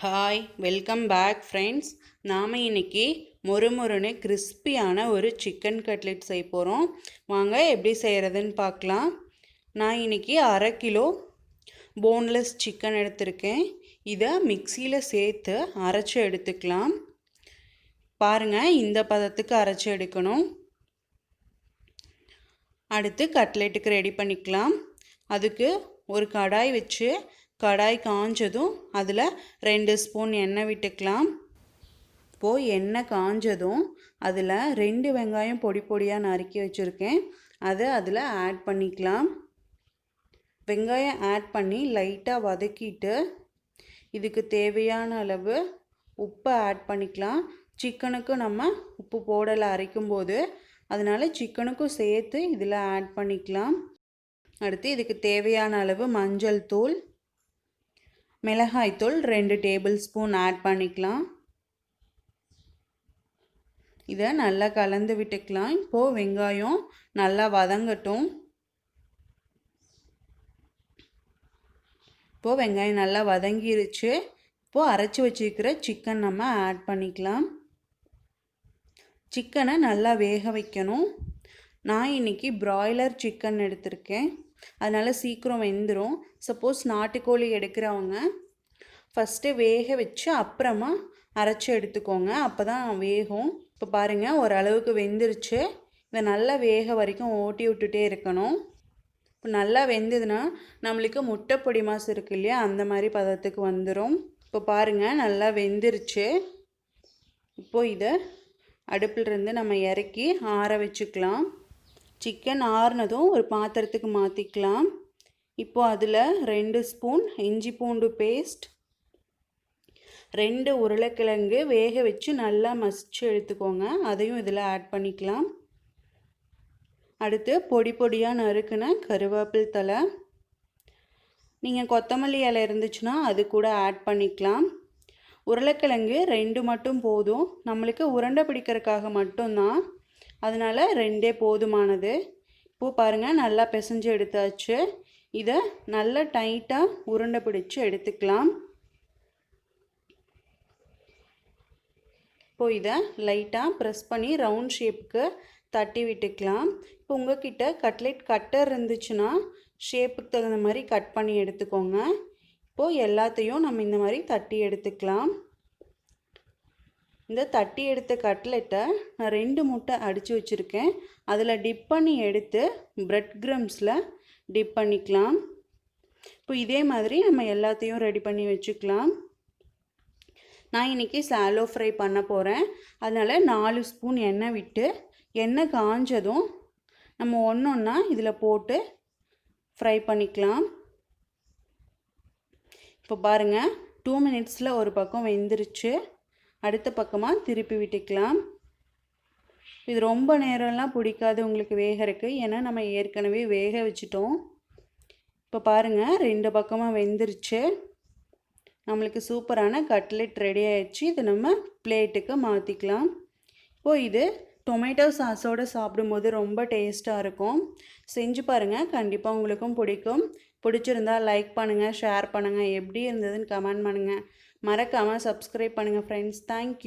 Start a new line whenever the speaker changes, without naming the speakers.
Hi welcome back friends. நாம் இன்றைக்கி மொறுமொறுன்னு கிறிஸ்பியான ஒரு சிக்கன் கட்லெட் செய்ய போகிறோம். வாங்க எப்படி செய்கிறதுன்னு பார்க்கலாம். நான் இன்றைக்கி 1/2 கிலோ போன்லெஸ் சிக்கன் எடுத்திருக்கேன். இதை மிக்சியில் சேர்த்து அரைச்சி எடுத்துக்கலாம். பாருங்கள், இந்த பதத்துக்கு அரைச்சி எடுக்கணும். அடுத்து கட்லெட்டுக்கு ரெடி பண்ணிக்கலாம். அதுக்கு ஒரு கடாய் வச்சு கடாய் காஞ்சதும் அதில் 2 ஸ்பூன் எண்ணெய் விட்டுக்கலாம். இப்போது எண்ணெய் காஞ்சதும் அதில் 2 வெங்காயம் பொடி பொடியாக நறுக்கி வச்சுருக்கேன். அதை அதில் ஆட் பண்ணிக்கலாம். வெங்காயம் ஆட் பண்ணி லைட்டாக வதக்கிட்டு இதுக்கு தேவையான அளவு உப்பை ஆட் பண்ணிக்கலாம். சிக்கனுக்கு நம்ம உப்பு போடலை அரைக்கும்போது, அதனால் சிக்கனுக்கும் சேர்த்து இதில் ஆட் பண்ணிக்கலாம். அடுத்து இதுக்கு தேவையான அளவு மஞ்சள் தூள், மிளகாய்த்தூள் 2 டேபிள் ஸ்பூன் ஆட் பண்ணிக்கலாம். இதை நல்லா கலந்து விட்டுக்கலாம். இப்போது வெங்காயம் நல்லா வதங்கட்டும். இப்போது வெங்காயம் நல்லா வதங்கிருச்சு. இப்போது அரைச்சி வச்சுருக்கிற சிக்கன் நம்ம ஆட் பண்ணிக்கலாம். சிக்கனை நல்லா வேக வைக்கணும். நான் இன்றைக்கி பிராய்லர் சிக்கன் எடுத்திருக்கேன், அதனால் சீக்கிரம் வெந்துடும். சப்போஸ் நாட்டுக்கோழி எடுக்கிறவங்க ஃபஸ்ட்டு வேக வச்சு அப்புறமா அரைச்சி எடுத்துக்கோங்க, அப்போ தான் வேகும். இப்போ பாருங்கள், ஓரளவுக்கு வெந்துருச்சு. இதை நல்லா வேக வரைக்கும் ஓட்டி விட்டுட்டே இருக்கணும். இப்போ நல்லா வெந்ததுன்னா நம்மளுக்கு முட்டை பொடி மாசு இருக்குது இல்லையா, அந்த மாதிரி பதத்துக்கு வந்துடும். இப்போ பாருங்கள், நல்லா வெந்துருச்சு. இப்போது இதை அடுப்பிலிருந்து நம்ம இறக்கி ஆற வச்சுக்கலாம். சிக்கன் ஆறுனதும் ஒரு பாத்திரத்துக்கு மாற்றிக்கலாம். இப்போது அதில் 2 ஸ்பூன் இஞ்சி பூண்டு பேஸ்ட், 2 உருளைக்கிழங்கு வேக வச்சு நல்லா மசிச்சு எடுத்துக்கோங்க, அதையும் இதில் ஆட் பண்ணிக்கலாம். அடுத்து பொடி பொடியாக நறுக்குன கருவேப்பிலை தழை, நீங்கள் கொத்தமல்லி இலை இருந்துச்சுன்னா அது கூட ஆட் பண்ணிக்கலாம். உருளைக்கிழங்கு 2 மட்டும் போதும், நம்மளுக்கு உருண்டை பிடிக்கிறதுக்காக மட்டும்தான், அதனால் 2 போதுமானது. இப்போது பாருங்கள், நல்லா பிசைஞ்சு எடுத்தாச்சு. இதை நல்லா டைட்டாக உருண்டை பிடிச்சி எடுத்துக்கலாம். இப்போது இதை லைட்டாக ப்ரெஸ் பண்ணி ரவுண்ட் ஷேப்புக்கு தட்டி விட்டுக்கலாம். இப்போ உங்கள்கிட்ட கட்லெட் கட்டர் இருந்துச்சுன்னா ஷேப்புக்கு தகுந்த மாதிரி கட் பண்ணி எடுத்துக்கோங்க. இப்போது எல்லாத்தையும் நம்ம இந்த மாதிரி தட்டி எடுத்துக்கலாம். இந்த தட்டி எடுத்த கட்லெட்டை நான் 2 முட்டை அடித்து வச்சுருக்கேன், அதில் டிப் பண்ணி எடுத்து பிரெட் க்ரம்ஸில் டிப் பண்ணிக்கலாம். இப்போ இதே மாதிரி நம்ம எல்லாத்தையும் ரெடி பண்ணி வச்சுக்கலாம். நான் இன்றைக்கி சாலோ ஃப்ரை பண்ண போகிறேன், அதனால் 4 ஸ்பூன் எண்ணெய் விட்டு எண்ணெய் காஞ்சதும் நம்ம ஒன்றா இதில் போட்டு ஃப்ரை பண்ணிக்கலாம். இப்போ பாருங்கள், 2 மினிட்ஸில் ஒரு பக்கம் வெந்துருச்சு. அடுத்த பக்கமாக திருப்பி விட்டுக்கலாம். இது ரொம்ப நேரம்லாம் பிடிக்காது உங்களுக்கு வேகிறதுக்கு, ஏன்னா நம்ம ஏற்கனவே வேக வச்சிட்டோம். இப்போ பாருங்கள், 2 பக்கமாக வெந்துருச்சு. நம்மளுக்கு சூப்பரான கட்லெட் ரெடி ஆயிடுச்சு. இதை நம்ம பிளேட்டுக்கு மாற்றிக்கலாம். இப்போது இது டொமேட்டோ சாஸோடு சாப்பிடும்போது ரொம்ப டேஸ்ட்டாக இருக்கும். செஞ்சு பாருங்கள், கண்டிப்பாக உங்களுக்கும் பிடிக்கும். பிடிச்சிருந்தால் லைக் பண்ணுங்கள், ஷேர் பண்ணுங்கள், எப்படி இருந்ததுன்னு கமெண்ட் பண்ணுங்கள். மறக்காமல் சப்ஸ்கிரைப் பண்ணுங்கள் ஃப்ரெண்ட்ஸ். தேங்க்யூ.